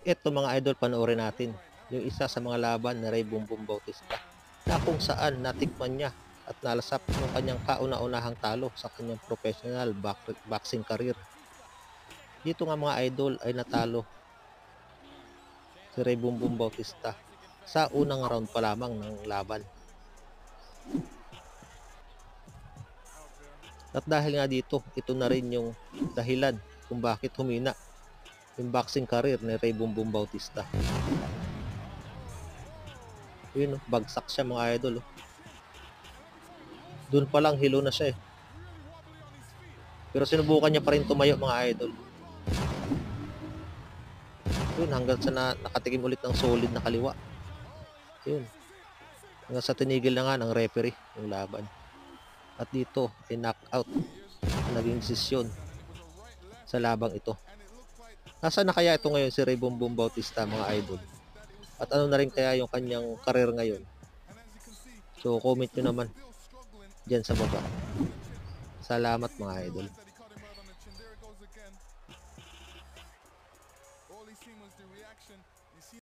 Ito mga idol, panoorin natin yung isa sa mga laban ni Rey Bumbum Bautista na kung saan natikman niya at nalasap yung kanyang kauna-unahang talo sa kanyang professional boxing career. Dito nga mga idol ay natalo si Rey Bumbum Bautista sa unang round pa lamang ng laban. At dahil nga dito, ito na rin yung dahilan kung bakit humina yung boxing career ni Rey Bumbum Bautista. Yun, bagsak siya mga idol. Doon pa lang hilo na siya eh. Pero sinubukan niya pa rin tumayo mga idol. Yun, hanggang sa nakatikim ulit ng solid na kaliwa. Yun. Hanggang sa tinigil na nga ng referee yung laban. At dito, ay knockout na naging desisyon sa labang ito. Nasaan na kaya ito ngayon si Rey Bumbum Bautista mga idol? At ano na rin kaya yung kanyang career ngayon? So comment nyo naman dyan sa baba. Salamat mga idol.